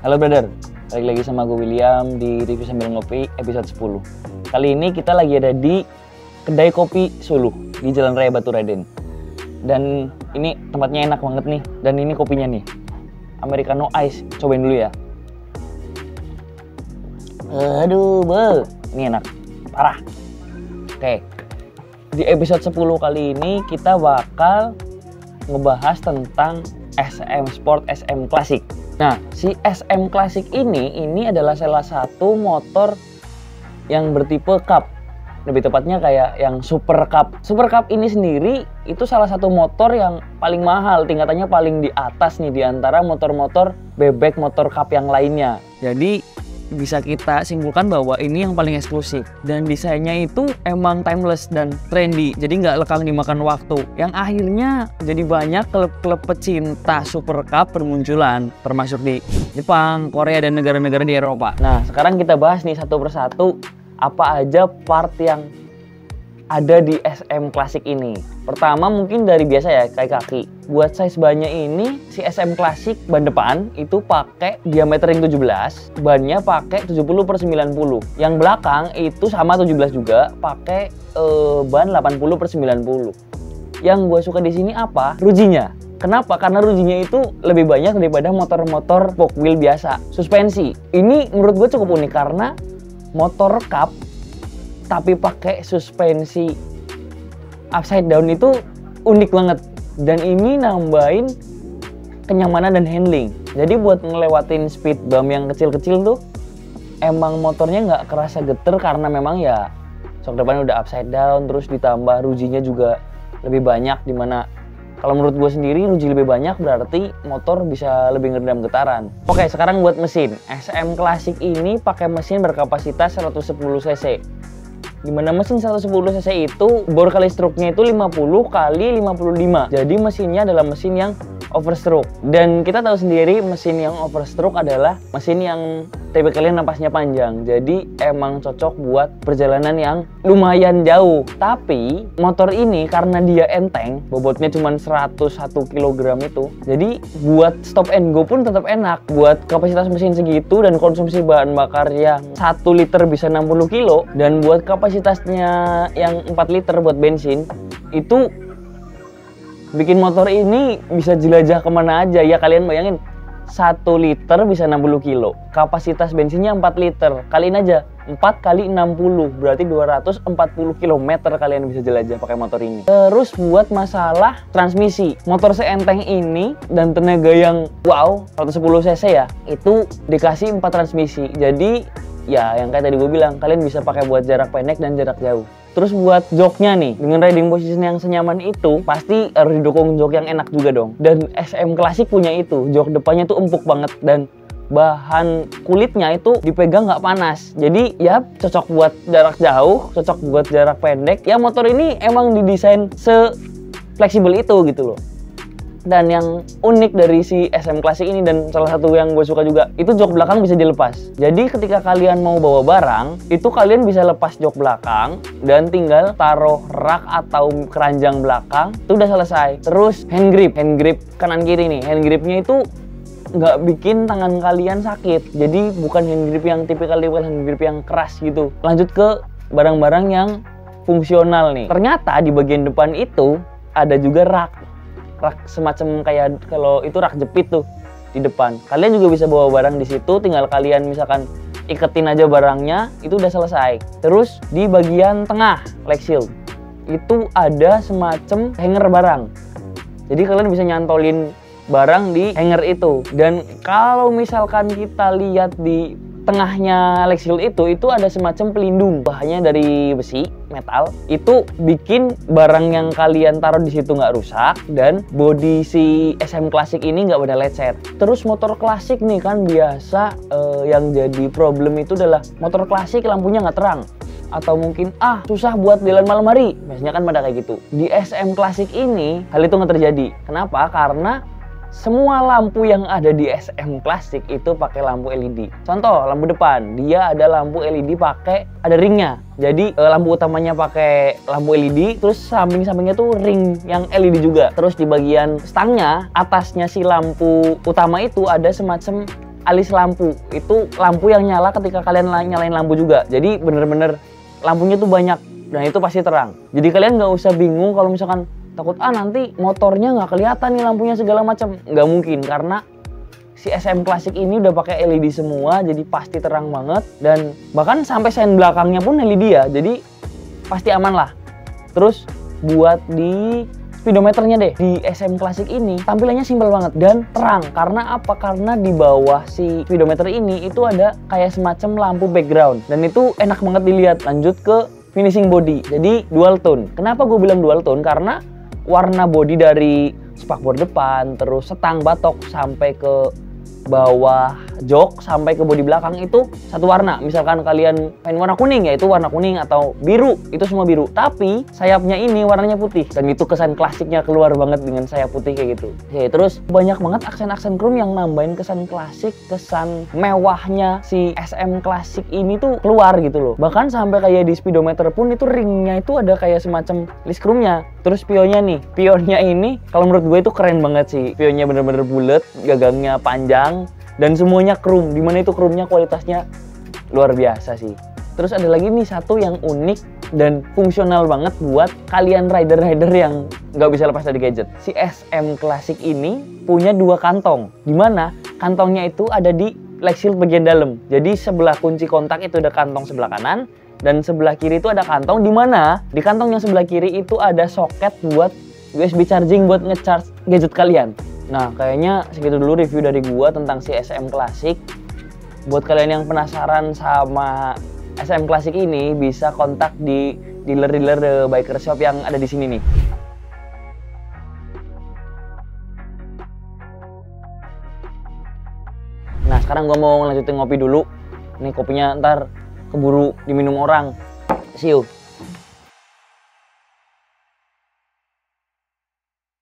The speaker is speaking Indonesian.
Halo brother, balik lagi sama gue William di Review Sambil Ngopi episode 10. Kali ini kita lagi ada di kedai kopi Suluh di Jalan Raya Batu Raden. Dan ini tempatnya enak banget nih. Dan ini kopinya nih, Americano Ice. Cobain dulu ya. Aduh, ini enak, parah. Oke, di episode 10 kali ini kita bakal ngebahas tentang SM Sport, SM Classic. Nah, si SM Classic ini adalah salah satu motor yang bertipe cup. Lebih tepatnya kayak yang Super Cup. Super Cup ini sendiri itu salah satu motor yang paling mahal, tingkatannya paling di atas nih di antara motor-motor bebek, motor cup yang lainnya. Jadi bisa kita simpulkan bahwa ini yang paling eksklusif dan desainnya itu emang timeless dan trendy, jadi nggak lekang dimakan waktu, yang akhirnya jadi banyak klub-klub pecinta Super Cup bermunculan, termasuk di Jepang, Korea, dan negara-negara di Eropa. Nah, sekarang kita bahas nih satu persatu apa aja part yang ada di SM Classic ini. Pertama mungkin dari biasa ya, kayak kaki. Buat size bannya ini, si SM Classic ban depan itu pakai diameter ring 17, bannya pakai 70/90. Yang belakang itu sama 17 juga, pakai ban 80/90. Yang gue suka di sini apa? Rujinya. Kenapa? Karena rujinya itu lebih banyak daripada motor-motor forkwheel biasa. Suspensi. Ini menurut gue cukup unik karena motor cup tapi pakai suspensi upside down itu unik banget, dan ini nambahin kenyamanan dan handling. Jadi buat ngelewatin speed bump yang kecil-kecil tuh emang motornya nggak kerasa geter karena memang ya sok depan udah upside down, terus ditambah rujinya juga lebih banyak, dimana kalau menurut gue sendiri ruji lebih banyak berarti motor bisa lebih ngeredam getaran. Oke, sekarang buat mesin. SM Classic ini pakai mesin berkapasitas 110 cc. Dimana mesin 110 cc itu bor kali stroke-nya itu 50 kali 55. Jadi mesinnya adalah mesin yang overstroke. Dan kita tahu sendiri mesin yang overstroke adalah mesin yang tipikalnya napasnya panjang. Jadi emang cocok buat perjalanan yang lumayan jauh. Tapi motor ini karena dia enteng, bobotnya cuma 101 kg itu. Jadi buat stop and go pun tetap enak. Buat kapasitas mesin segitu dan konsumsi bahan bakar yang 1 liter bisa 60 kilo, dan buat kapasitasnya yang 4 liter buat bensin, itu bikin motor ini bisa jelajah kemana aja. Ya kalian bayangin, 1 liter bisa 60 kilo, kapasitas bensinnya 4 liter, kaliin aja 4 kali 60 berarti 240 km kalian bisa jelajah pakai motor ini. Terus buat masalah transmisi, motor seenteng ini dan tenaga yang wow 110 cc ya, itu dikasih 4 transmisi. Jadi ya yang kayak tadi gue bilang, kalian bisa pakai buat jarak pendek dan jarak jauh. Terus buat joknya nih, dengan riding position yang senyaman itu, pasti harus didukung jok yang enak juga dong. Dan SM Classic punya itu, jok depannya tuh empuk banget dan bahan kulitnya itu dipegang nggak panas. Jadi ya cocok buat jarak jauh, cocok buat jarak pendek. Ya motor ini emang didesain se-fleksibel itu gitu loh. Dan yang unik dari si SM Classic ini, dan salah satu yang gue suka juga, itu jok belakang bisa dilepas. Jadi ketika kalian mau bawa barang, itu kalian bisa lepas jok belakang dan tinggal taruh rak atau keranjang belakang, itu udah selesai. Terus hand grip kanan kiri nih, hand gripnya itu nggak bikin tangan kalian sakit. Jadi bukan hand grip yang tipikal hand grip yang keras gitu. Lanjut ke barang-barang yang fungsional nih. Ternyata di bagian depan itu ada juga rak semacam kayak kalau itu rak jepit tuh di depan. Kalian juga bisa bawa barang di situ, tinggal kalian misalkan iketin aja barangnya, itu udah selesai. Terus di bagian tengah leg shield itu ada semacam hanger barang. Jadi kalian bisa nyantolin barang di hanger itu. Dan kalau misalkan kita lihat di tengahnya leg shield itu ada semacam pelindung, bahannya dari besi metal, itu bikin barang yang kalian taruh di situ nggak rusak, dan bodi si SM Classic ini nggak pada lecet. Terus motor klasik nih kan biasa yang jadi problem itu adalah motor klasik lampunya nggak terang, atau mungkin susah buat jalan malam hari, biasanya kan pada kayak gitu. Di SM Classic ini hal itu nggak terjadi. Kenapa? Karena semua lampu yang ada di SM Classic itu pakai lampu LED. Contoh, lampu depan, dia ada lampu LED pakai ada ringnya. Jadi lampu utamanya pakai lampu LED, terus samping-sampingnya tuh ring yang LED juga. Terus di bagian stangnya, atasnya si lampu utama itu ada semacam alis lampu. Itu lampu yang nyala ketika kalian nyalain lampu juga. Jadi bener-bener lampunya tuh banyak dan itu pasti terang. Jadi kalian nggak usah bingung kalau misalkan takut nanti motornya nggak kelihatan nih lampunya segala macam. Nggak mungkin, karena si SM Classic ini udah pakai LED semua, jadi pasti terang banget. Dan bahkan sampai sen belakangnya pun LED ya, jadi pasti aman lah. Terus buat di speedometernya deh, di SM Classic ini tampilannya simpel banget dan terang. Karena apa? Karena di bawah si speedometer ini itu ada kayak semacam lampu background, dan itu enak banget dilihat. Lanjut ke finishing body, jadi dual tone. Kenapa gue bilang dual tone? Karena warna body dari spakbor depan, terus setang batok sampai ke bawah jok sampai ke bodi belakang itu satu warna. Misalkan kalian main warna kuning, ya itu warna kuning, atau biru, itu semua biru. Tapi sayapnya ini warnanya putih, dan itu kesan klasiknya keluar banget dengan sayap putih kayak gitu. Oke, terus banyak banget aksen-aksen chrome yang nambahin kesan klasik, kesan mewahnya si SM Classic ini tuh keluar gitu loh. Bahkan sampai kayak di speedometer pun itu ringnya itu ada kayak semacam list chrome-nya. Terus pionnya nih, pionnya ini kalau menurut gue itu keren banget sih. Pionnya bener-bener bulat, gagangnya panjang, dan semuanya chrome. Dimana itu chrome-nya kualitasnya luar biasa sih. Terus ada lagi nih satu yang unik dan fungsional banget buat kalian rider-rider yang nggak bisa lepas dari gadget. Si SM Classic ini punya dua kantong, dimana kantongnya itu ada di leg shield bagian dalam. Jadi sebelah kunci kontak itu ada kantong sebelah kanan, dan sebelah kiri itu ada kantong, dimana di kantong yang sebelah kiri itu ada soket buat USB charging buat ngecharge gadget kalian. Nah, kayaknya segitu dulu review dari gua tentang si SM Classic. Buat kalian yang penasaran sama SM Classic ini, bisa kontak di dealer-dealer The Biker Shop yang ada di sini nih. Nah, sekarang gua mau lanjutin ngopi dulu. Nih kopinya ntar keburu diminum orang. See you.